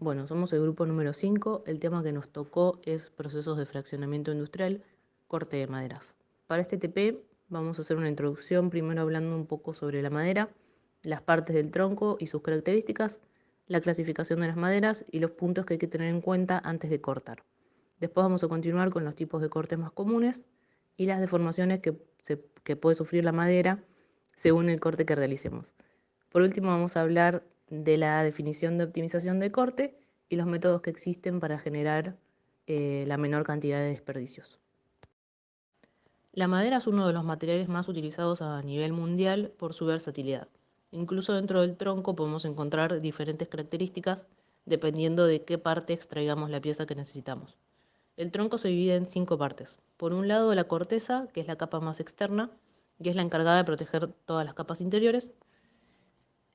Bueno, somos el grupo número 5. El tema que nos tocó es procesos de fraccionamiento industrial, corte de maderas. Para este TP vamos a hacer una introducción, primero hablando un poco sobre la madera, las partes del tronco y sus características, la clasificación de las maderas y los puntos que hay que tener en cuenta antes de cortar. Después vamos a continuar con los tipos de cortes más comunes y las deformaciones que puede sufrir la madera según el corte que realicemos. Por último, vamos a hablar de la definición de optimización de corte y los métodos que existen para generar la menor cantidad de desperdicios. La madera es uno de los materiales más utilizados a nivel mundial por su versatilidad. Incluso dentro del tronco podemos encontrar diferentes características dependiendo de qué parte extraigamos la pieza que necesitamos. El tronco se divide en 5 partes. Por un lado, la corteza, que es la capa más externa, y es la encargada de proteger todas las capas interiores.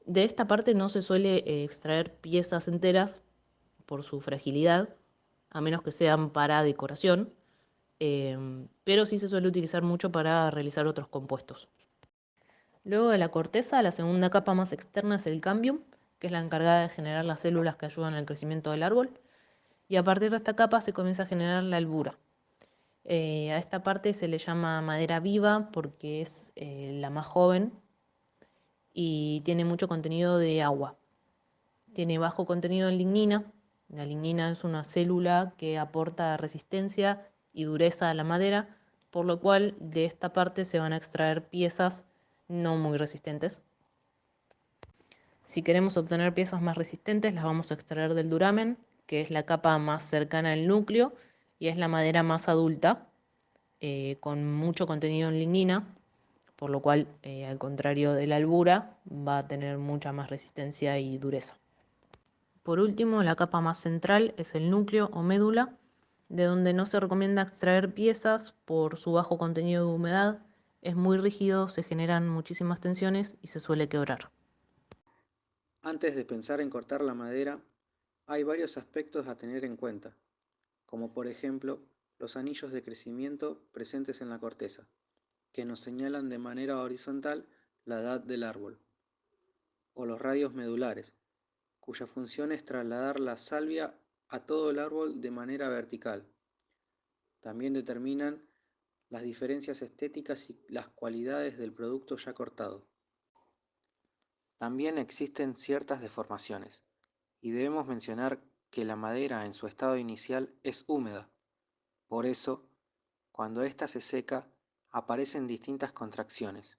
De esta parte no se suele extraer piezas enteras por su fragilidad, a menos que sean para decoración, pero sí se suele utilizar mucho para realizar otros compuestos. Luego de la corteza, la segunda capa más externa es el cambium, que es la encargada de generar las células que ayudan al crecimiento del árbol, y a partir de esta capa se comienza a generar la albura. A esta parte se le llama madera viva porque es la más joven y tiene mucho contenido de agua. Tiene bajo contenido en lignina. La lignina es una célula que aporta resistencia y dureza a la madera, por lo cual de esta parte se van a extraer piezas no muy resistentes. Si queremos obtener piezas más resistentes, las vamos a extraer del duramen, que es la capa más cercana al núcleo y es la madera más adulta, con mucho contenido en lignina, por lo cual, al contrario de la albura, va a tener mucha más resistencia y dureza. Por último, la capa más central es el núcleo o médula, de donde no se recomienda extraer piezas por su bajo contenido de humedad. Es muy rígido, se generan muchísimas tensiones y se suele quebrar. Antes de pensar en cortar la madera, hay varios aspectos a tener en cuenta, como por ejemplo los anillos de crecimiento presentes en la corteza, que nos señalan de manera horizontal la edad del árbol, o los radios medulares, cuya función es trasladar la salvia a todo el árbol de manera vertical. También determinan las diferencias estéticas y las cualidades del producto ya cortado. También existen ciertas deformaciones, y debemos mencionar que la madera en su estado inicial es húmeda. Por eso, cuando ésta se seca, aparecen distintas contracciones.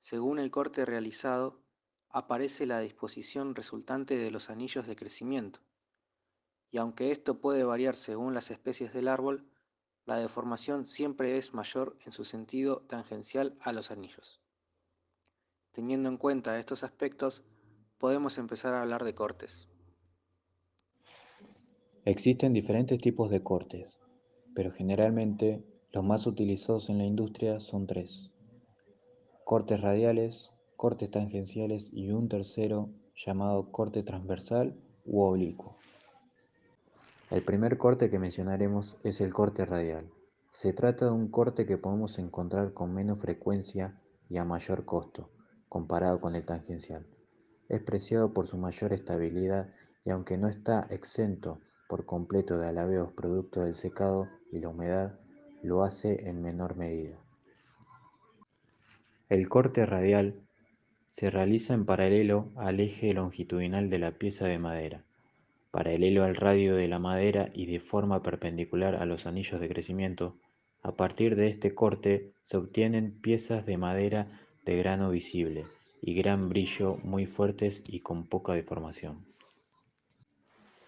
Según el corte realizado, aparece la disposición resultante de los anillos de crecimiento, y aunque esto puede variar según las especies del árbol, la deformación siempre es mayor en su sentido tangencial a los anillos. Teniendo en cuenta estos aspectos, podemos empezar a hablar de cortes. Existen diferentes tipos de cortes, pero generalmente los más utilizados en la industria son tres: cortes radiales, cortes tangenciales y un tercero llamado corte transversal u oblicuo. El primer corte que mencionaremos es el corte radial. Se trata de un corte que podemos encontrar con menos frecuencia y a mayor costo, comparado con el tangencial. Es preciado por su mayor estabilidad y aunque no está exento por completo de alabeos producto del secado y la humedad, lo hace en menor medida. El corte radial se realiza en paralelo al eje longitudinal de la pieza de madera, paralelo al radio de la madera y de forma perpendicular a los anillos de crecimiento. A partir de este corte se obtienen piezas de madera de grano visible y gran brillo, muy fuertes y con poca deformación.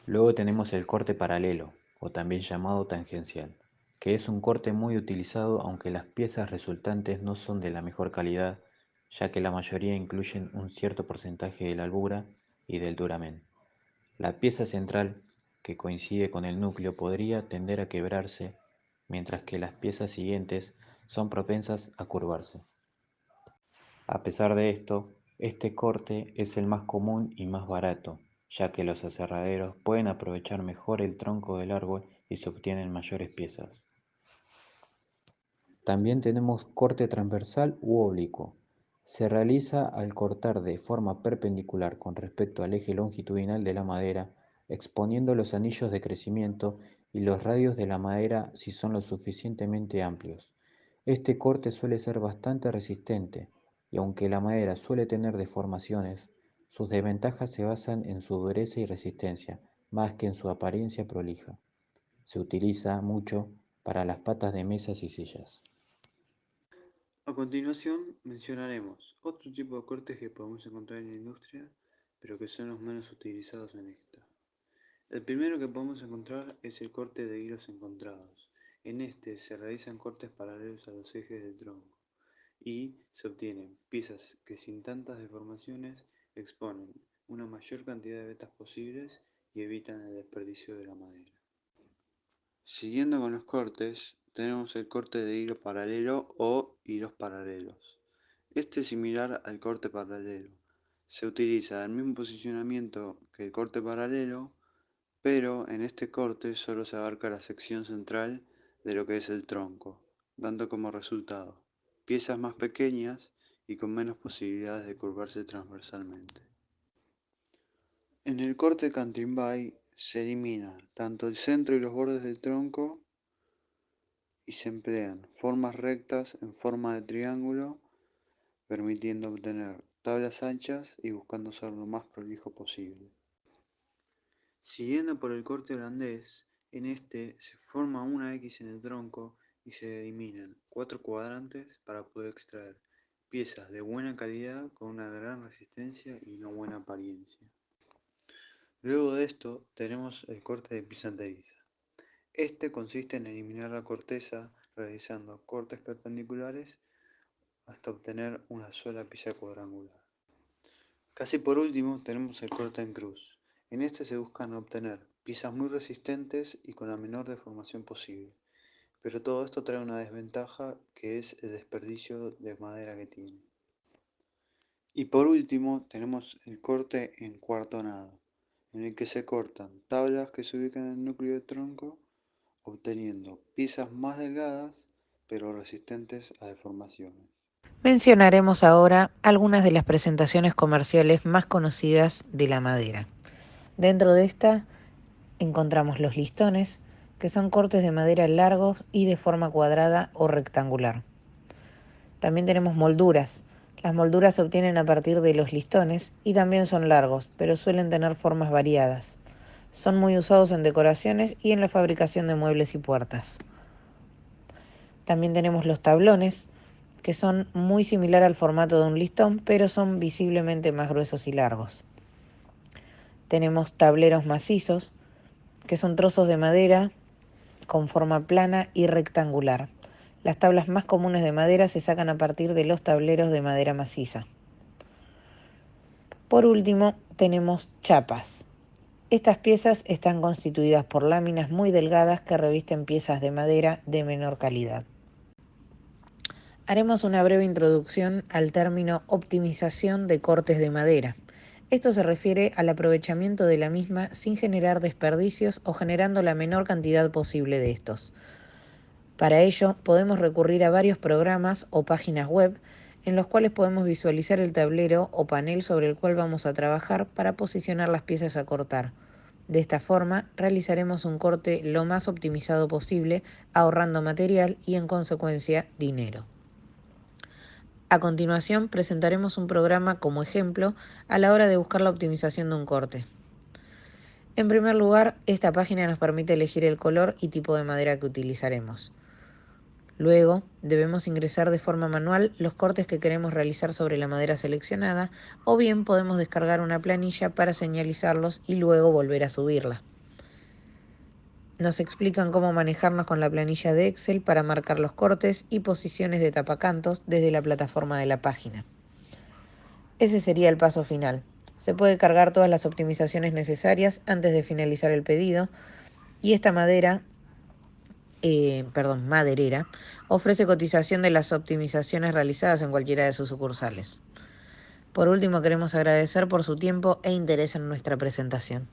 Luego tenemos el corte paralelo, o también llamado tangencial, que es un corte muy utilizado aunque las piezas resultantes no son de la mejor calidad, ya que la mayoría incluyen un cierto porcentaje de la albura y del duramen. La pieza central, que coincide con el núcleo, podría tender a quebrarse, mientras que las piezas siguientes son propensas a curvarse. A pesar de esto, este corte es el más común y más barato, ya que los aserraderos pueden aprovechar mejor el tronco del árbol y se obtienen mayores piezas. También tenemos corte transversal u oblicuo. Se realiza al cortar de forma perpendicular con respecto al eje longitudinal de la madera, exponiendo los anillos de crecimiento y los radios de la madera si son lo suficientemente amplios. Este corte suele ser bastante resistente, y aunque la madera suele tener deformaciones, sus desventajas se basan en su dureza y resistencia, más que en su apariencia prolija. Se utiliza mucho para las patas de mesas y sillas. A continuación mencionaremos otro tipo de cortes que podemos encontrar en la industria, pero que son los menos utilizados en esta. El primero que podemos encontrar es el corte de hilos encontrados. En este se realizan cortes paralelos a los ejes del tronco y se obtienen piezas que sin tantas deformaciones exponen una mayor cantidad de vetas posibles y evitan el desperdicio de la madera. Siguiendo con los cortes, tenemos el corte de hilo paralelo o hilos paralelos. Este es similar al corte paralelo. Se utiliza el mismo posicionamiento que el corte paralelo, pero en este corte solo se abarca la sección central de lo que es el tronco, dando como resultado piezas más pequeñas y con menos posibilidades de curvarse transversalmente. En el corte cantimbay se elimina tanto el centro y los bordes del tronco y se emplean formas rectas en forma de triángulo, permitiendo obtener tablas anchas y buscando ser lo más prolijo posible. Siguiendo por el corte holandés, en este se forma una X en el tronco y se eliminan 4 cuadrantes para poder extraer piezas de buena calidad con una gran resistencia y una buena apariencia. Luego de esto tenemos el corte de pisanteriza. Este consiste en eliminar la corteza realizando cortes perpendiculares hasta obtener una sola pieza cuadrangular. Casi por último tenemos el corte en cruz. En este se buscan obtener piezas muy resistentes y con la menor deformación posible, pero todo esto trae una desventaja que es el desperdicio de madera que tiene. Y por último tenemos el corte en cuartonado, en el que se cortan tablas que se ubican en el núcleo del tronco, obteniendo piezas más delgadas pero resistentes a deformaciones. Mencionaremos ahora algunas de las presentaciones comerciales más conocidas de la madera. Dentro de esta encontramos los listones, que son cortes de madera largos y de forma cuadrada o rectangular. También tenemos molduras. Las molduras se obtienen a partir de los listones y también son largos, pero suelen tener formas variadas. Son muy usados en decoraciones y en la fabricación de muebles y puertas. También tenemos los tablones, que son muy similar al formato de un listón, pero son visiblemente más gruesos y largos. Tenemos tableros macizos, que son trozos de madera con forma plana y rectangular. Las tablas más comunes de madera se sacan a partir de los tableros de madera maciza. Por último, tenemos chapas. Estas piezas están constituidas por láminas muy delgadas que revisten piezas de madera de menor calidad. Haremos una breve introducción al término optimización de cortes de madera. Esto se refiere al aprovechamiento de la misma sin generar desperdicios o generando la menor cantidad posible de estos. Para ello, podemos recurrir a varios programas o páginas web en los cuales podemos visualizar el tablero o panel sobre el cual vamos a trabajar para posicionar las piezas a cortar. De esta forma, realizaremos un corte lo más optimizado posible, ahorrando material y, en consecuencia, dinero. A continuación, presentaremos un programa como ejemplo a la hora de buscar la optimización de un corte. En primer lugar, esta página nos permite elegir el color y tipo de madera que utilizaremos. Luego, debemos ingresar de forma manual los cortes que queremos realizar sobre la madera seleccionada, o bien podemos descargar una planilla para señalizarlos y luego volver a subirla. Nos explican cómo manejarnos con la planilla de Excel para marcar los cortes y posiciones de tapacantos desde la plataforma de la página. Ese sería el paso final. Se puede cargar todas las optimizaciones necesarias antes de finalizar el pedido y esta maderera, ofrece cotización de las optimizaciones realizadas en cualquiera de sus sucursales. Por último, queremos agradecer por su tiempo e interés en nuestra presentación.